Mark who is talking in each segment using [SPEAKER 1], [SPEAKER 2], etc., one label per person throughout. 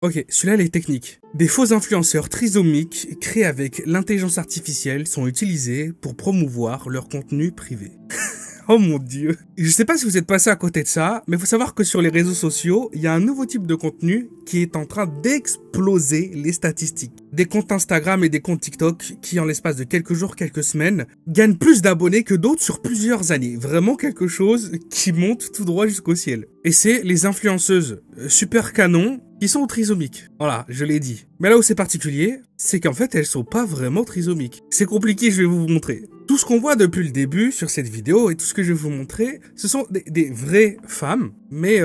[SPEAKER 1] Ok, celui-là, il est technique. Des faux influenceurs trisomiques créés avec l'intelligence artificielle sont utilisés pour promouvoir leur contenu privé. Oh mon dieu. Je sais pas si vous êtes passé à côté de ça, mais faut savoir que sur les réseaux sociaux, il y a un nouveau type de contenu qui est en train d'exploser les statistiques. Des comptes Instagram et des comptes TikTok qui, en l'espace de quelques jours, quelques semaines, gagnent plus d'abonnés que d'autres sur plusieurs années. Vraiment quelque chose qui monte tout droit jusqu'au ciel. Et c'est les influenceuses super canon qui sont trisomiques. Voilà, je l'ai dit. Mais là où c'est particulier, c'est qu'en fait, elles sont pas vraiment trisomiques. C'est compliqué, je vais vous montrer. Tout ce qu'on voit depuis le début sur cette vidéo et tout ce que je vais vous montrer, ce sont des vraies femmes, mais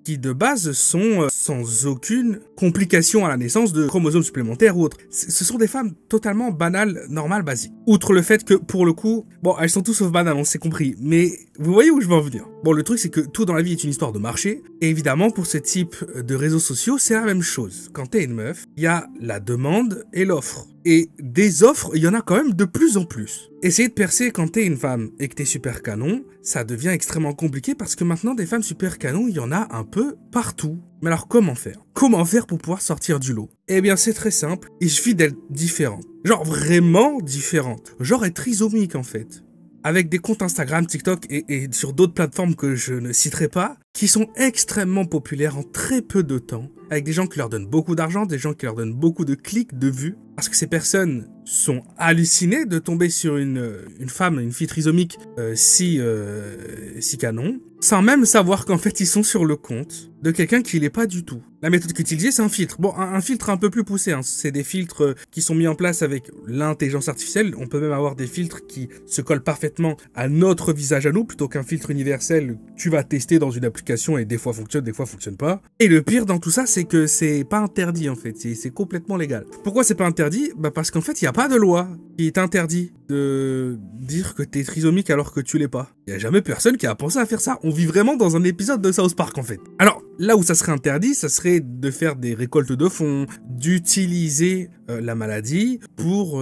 [SPEAKER 1] qui de base sont sans aucune complication à la naissance de chromosomes supplémentaires ou autres. Ce sont des femmes totalement banales, normales, basiques. Outre le fait que, pour le coup, bon, elles sont toutes sauf banales, on s'est compris, mais vous voyez où je veux en venir. Bon, le truc, c'est que tout dans la vie est une histoire de marché, et évidemment, pour ce type de réseaux sociaux, c'est la même chose. Quand t'es une meuf, il y a la demande et l'offre. Et des offres, il y en a quand même de plus en plus. Essayer de percer quand t'es une femme et que t'es super canon, ça devient extrêmement compliqué parce que maintenant des femmes super canon, il y en a un peu partout. Mais alors comment faire? Comment faire pour pouvoir sortir du lot? Eh bien c'est très simple, il suffit d'être différente. Genre vraiment différente. Genre être trisomique en fait. Avec des comptes Instagram, TikTok et sur d'autres plateformes que je ne citerai pas, qui sont extrêmement populaires en très peu de temps, avec des gens qui leur donnent beaucoup d'argent, des gens qui leur donnent beaucoup de clics, de vues, parce que ces personnes sont hallucinées de tomber sur une femme, une fille trisomique si canon, sans même savoir qu'en fait ils sont sur le compte de quelqu'un qui l'est pas du tout. La méthode qu'utilisée, c'est un filtre. Bon, un filtre un peu plus poussé, hein. C'est des filtres qui sont mis en place avec l'intelligence artificielle. On peut même avoir des filtres qui se collent parfaitement à notre visage à nous, plutôt qu'un filtre universel que tu vas tester dans une application et des fois fonctionne, des fois fonctionne pas. Et le pire dans tout ça, c'est que c'est pas interdit en fait, c'est complètement légal. Pourquoi c'est pas interdit? Bah parce qu'en fait, il y a pas de loi qui t'interdit de dire que t'es trisomique alors que tu l'es pas. Il y a jamais personne qui a pensé à faire ça. On vit vraiment dans un épisode de South Park en fait. Alors, là où ça serait interdit, ça serait de faire des récoltes de fonds, d'utiliser la maladie pour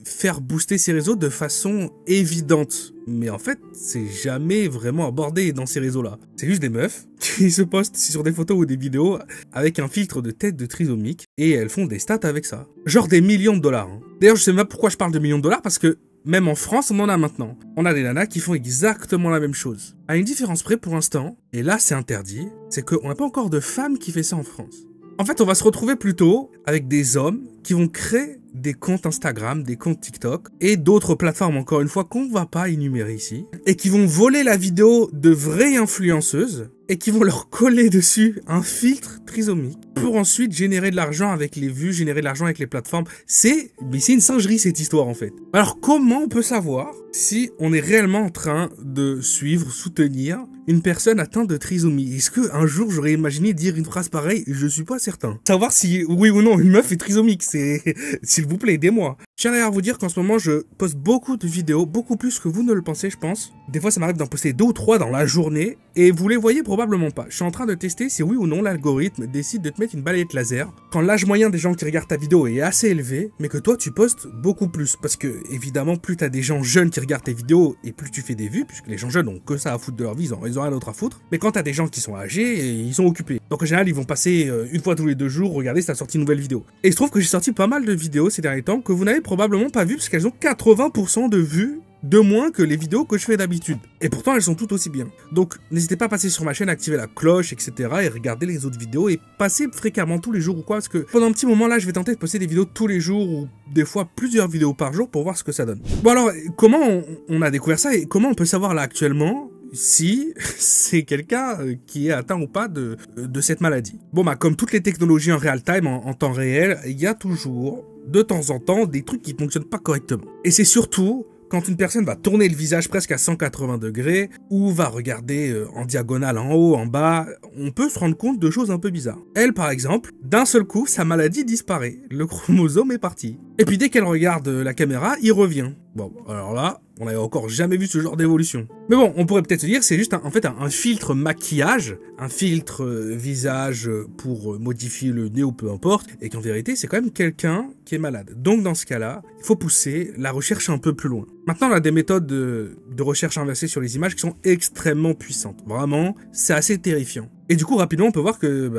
[SPEAKER 1] faire booster ces réseaux de façon évidente. Mais en fait, c'est jamais vraiment abordé dans ces réseaux-là. C'est juste des meufs qui se postent sur des photos ou des vidéos avec un filtre de tête de trisomique et elles font des stats avec ça. Genre des millions de dollars. Hein. D'ailleurs, je sais même pas pourquoi je parle de millions de dollars parce que même en France, on en a maintenant. On a des nanas qui font exactement la même chose. À une différence près pour l'instant, et là c'est interdit, c'est qu'on n'a pas encore de femmes qui fait ça en France. En fait, on va se retrouver plutôt avec des hommes qui vont créer des comptes Instagram, des comptes TikTok et d'autres plateformes, encore une fois, qu'on va pas énumérer ici, et qui vont voler la vidéo de vraies influenceuses et qui vont leur coller dessus un filtre trisomique pour ensuite générer de l'argent avec les vues, générer de l'argent avec les plateformes. C'est une singerie cette histoire en fait. Alors comment on peut savoir si on est réellement en train de suivre, soutenir une personne atteinte de trisomie? Est-ce que un jour j'aurais imaginé dire une phrase pareille? Je suis pas certain. Savoir si oui ou non une meuf est trisomique, c'est s'il vous plaît aidez-moi. Je tiens d'ailleurs à vous dire qu'en ce moment je poste beaucoup de vidéos, beaucoup plus que vous ne le pensez je pense. Des fois ça m'arrive d'en poster 2 ou 3 dans la journée et vous les voyez probablement pas. Je suis en train de tester si oui ou non l'algorithme décide de te mettre une balayette laser quand l'âge moyen des gens qui regardent ta vidéo est assez élevé, mais que toi tu postes beaucoup plus. Parce que évidemment plus t'as des gens jeunes qui regardent tes vidéos et plus tu fais des vues, puisque les gens jeunes ont que ça à foutre de leur vie, ils ont rien d'autre à foutre. Mais quand t'as des gens qui sont âgés, ils sont occupés. Donc en général ils vont passer une fois tous les 2 jours, regarder si t'as sorti une nouvelle vidéo. Et il se trouve que j'ai sorti pas mal de vidéos ces derniers temps que vous n'avez probablement pas vues parce qu'elles ont 80% de vues de moins que les vidéos que je fais d'habitude. Et pourtant, elles sont toutes aussi bien. Donc, n'hésitez pas à passer sur ma chaîne, activer la cloche, etc. et regarder les autres vidéos et passer fréquemment tous les jours ou quoi, parce que pendant un petit moment là, je vais tenter de poster des vidéos tous les jours ou des fois plusieurs vidéos par jour pour voir ce que ça donne. Bon alors, comment on a découvert ça et comment on peut savoir là actuellement si c'est quelqu'un qui est atteint ou pas de cette maladie? Bon bah, comme toutes les technologies en real time, en temps réel, il y a toujours, de temps en temps, des trucs qui ne fonctionnent pas correctement. Et c'est surtout quand une personne va tourner le visage presque à 180 degrés ou va regarder en diagonale en haut, en bas, on peut se rendre compte de choses un peu bizarres. Elle, par exemple, d'un seul coup, sa maladie disparaît. Le chromosome est parti. Et puis dès qu'elle regarde la caméra, il revient. Bon, alors là, on n'avait encore jamais vu ce genre d'évolution. Mais bon, on pourrait peut-être se dire c'est juste en fait un filtre maquillage, un filtre visage pour modifier le nez ou peu importe, et qu'en vérité c'est quand même quelqu'un qui est malade. Donc dans ce cas-là, il faut pousser la recherche un peu plus loin. Maintenant, on a des méthodes de recherche inversée sur les images qui sont extrêmement puissantes. Vraiment, c'est assez terrifiant. Et du coup, rapidement, on peut voir que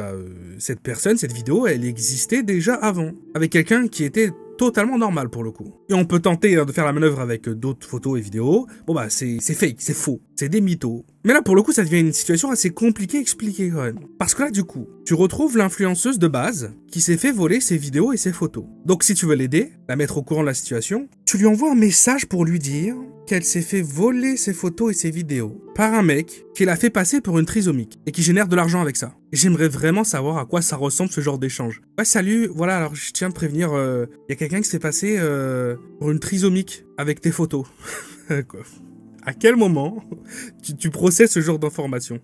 [SPEAKER 1] cette personne, cette vidéo, elle existait déjà avant, avec quelqu'un qui était totalement normal pour le coup. Et on peut tenter de faire la manœuvre avec d'autres photos et vidéos. Bon bah c'est fake, c'est faux, c'est des mythos. Mais là pour le coup ça devient une situation assez compliquée à expliquer quand même. Parce que là du coup, tu retrouves l'influenceuse de base qui s'est fait voler ses vidéos et ses photos. Donc si tu veux l'aider, la mettre au courant de la situation, tu lui envoies un message pour lui dire qu'elle s'est fait voler ses photos et ses vidéos par un mec qui l'a fait passer pour une trisomique et qui génère de l'argent avec ça. J'aimerais vraiment savoir à quoi ça ressemble ce genre d'échange. Ouais, salut, voilà, alors je tiens à te prévenir, y a quelqu'un qui s'est passé pour une trisomique avec tes photos. Quoi. À quel moment tu procèdes ce genre d'informations?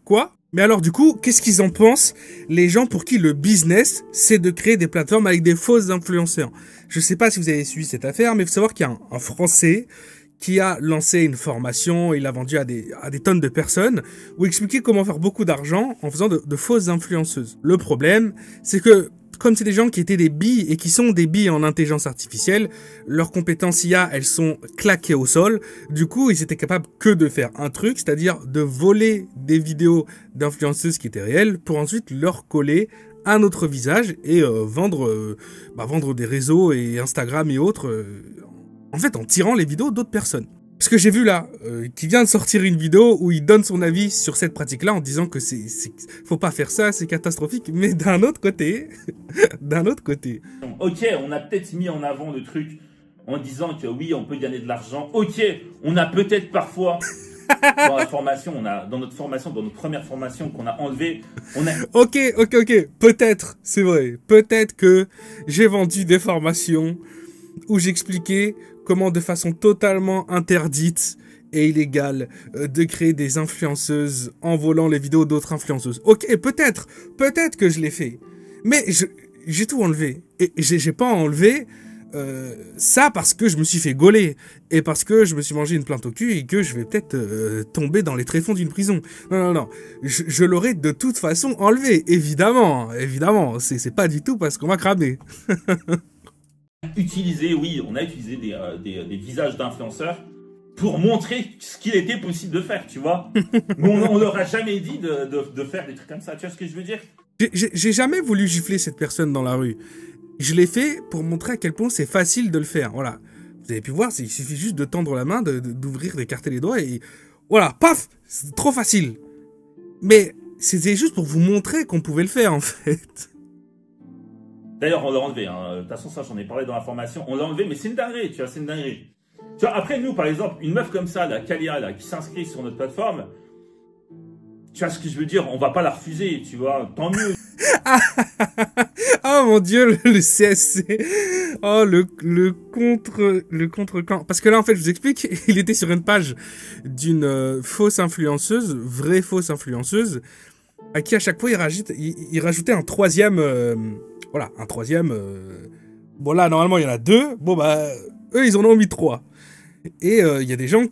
[SPEAKER 1] Quoi? Mais alors du coup, qu'est-ce qu'ils en pensent, les gens pour qui le business, c'est de créer des plateformes avec des fausses influenceurs? Je sais pas si vous avez suivi cette affaire, mais il faut savoir qu'il y a un Français qui a lancé une formation, il l'a vendu à des tonnes de personnes, où il expliquait comment faire beaucoup d'argent en faisant de fausses influenceuses. Le problème, c'est que comme c'est des gens qui étaient des billes et qui sont des billes en intelligence artificielle, leurs compétences IA, elles sont claquées au sol. Du coup, ils étaient capables que de faire un truc, c'est-à-dire de voler des vidéos d'influenceuses qui étaient réelles pour ensuite leur coller un autre visage et vendre des réseaux et Instagram et autres, en fait en tirant les vidéos d'autres personnes. Parce que j'ai vu là, qui vient de sortir une vidéo où il donne son avis sur cette pratique-là en disant que faut pas faire ça, c'est catastrophique. Mais d'un autre côté,
[SPEAKER 2] Ok, on a peut-être mis en avant le truc en disant que oui, on peut gagner de l'argent. Ok, on a peut-être parfois dans la formation, dans notre première formation qu'on a enlevé,
[SPEAKER 1] Ok, peut-être, c'est vrai, peut-être que j'ai vendu des formations où j'expliquais comment de façon totalement interdite et illégale de créer des influenceuses en volant les vidéos d'autres influenceuses. Ok, peut-être que je l'ai fait. Mais j'ai tout enlevé. Et j'ai pas enlevé ça parce que je me suis fait gauler. Et parce que je me suis mangé une plainte au cul et que je vais peut-être tomber dans les tréfonds d'une prison. Non. Je l'aurais de toute façon enlevé. Évidemment. C'est pas du tout parce qu'on m'a cramé.
[SPEAKER 2] on a utilisé des visages d'influenceurs pour montrer ce qu'il était possible de faire, tu vois. Mais on leur a jamais dit de faire des trucs comme ça, tu vois ce que je veux dire?
[SPEAKER 1] J'ai jamais voulu gifler cette personne dans la rue. Je l'ai fait pour montrer à quel point c'est facile de le faire, voilà. Vous avez pu voir, il suffit juste de tendre la main, d'ouvrir, d'écarter les doigts et... Voilà, paf! C'est trop facile. Mais c'était juste pour vous montrer qu'on pouvait le faire, en fait.
[SPEAKER 2] D'ailleurs, on l'a enlevé, hein. De toute façon, ça, j'en ai parlé dans la formation. On l'a enlevé, mais c'est une dinguerie, tu vois, c'est une dinguerie. Tu vois, après, nous, par exemple, une meuf comme ça, la Kalia, là, qui s'inscrit sur notre plateforme, tu vois ce que je veux dire, on va pas la refuser, tu vois, tant mieux.
[SPEAKER 1] Oh mon dieu, le CSC. Oh, le contre-camp. Parce que là, en fait, je vous explique, il était sur une page d'une fausse influenceuse, vraie fausse influenceuse, à qui à chaque fois, il rajoutait un troisième... voilà, un troisième... Bon là, normalement, il y en a deux. Bon bah, eux, ils en ont mis 3. Et il y a des gens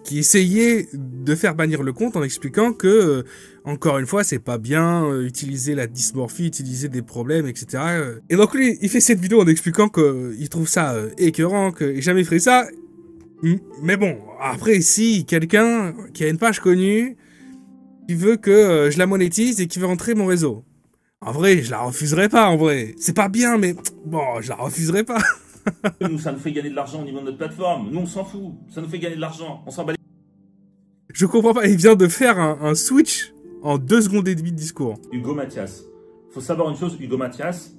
[SPEAKER 1] qui essayaient de faire bannir le compte en expliquant que, encore une fois, c'est pas bien, utiliser la dysmorphie, utiliser des problèmes, etc. Et donc lui, il fait cette vidéo en expliquant qu'il trouve ça écœurant, qu'il n'a jamais fait ça. Mais bon, après, si quelqu'un qui a une page connue, qui veut que je la monétise et qui veut rentrer mon réseau. En vrai, je la refuserai pas, en vrai. C'est pas bien, mais bon, je la refuserai pas.
[SPEAKER 2] Nous, ça nous fait gagner de l'argent au niveau de notre plateforme. Nous, on s'en fout. Ça nous fait gagner de l'argent. On s'en bat les...
[SPEAKER 1] Je comprends pas. Il vient de faire un switch en 2 secondes et demie de discours.
[SPEAKER 2] Hugo Mathias. Faut savoir une chose, Hugo Mathias,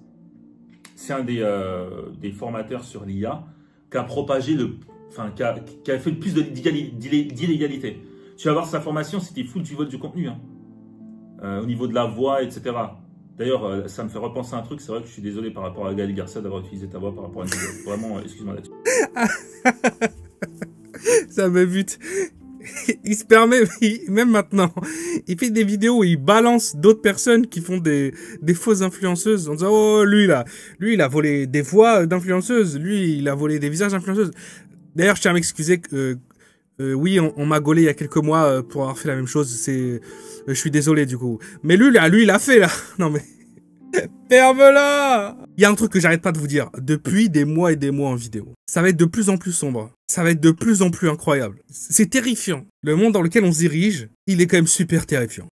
[SPEAKER 2] c'est un des formateurs sur l'IA qui a propagé qui a fait le plus d'illégalité. Tu vas voir sa formation, c'était full du vol du contenu. Au niveau de la voix, etc. D'ailleurs, ça me fait repenser à un truc. C'est vrai que je suis désolé par rapport à Gaël Garcia d'avoir utilisé ta voix par rapport à une vidéo. Vraiment, excuse-moi là-dessus.
[SPEAKER 1] Ça me bute. Il se permet, même maintenant, il fait des vidéos où il balance d'autres personnes qui font des fausses influenceuses en disant « Oh, lui, il a volé des voix d'influenceuses. Lui, il a volé des visages d'influenceuses. » D'ailleurs, je tiens à m'excuser que... oui, on m'a gaulé il y a quelques mois pour avoir fait la même chose. Je suis désolé du coup. Mais lui, il a fait là. Non mais... Ferme-la! Il y a un truc que j'arrête pas de vous dire depuis des mois et des mois en vidéo. Ça va être de plus en plus sombre. Ça va être de plus en plus incroyable. C'est terrifiant. Le monde dans lequel on se dirige, il est quand même super terrifiant.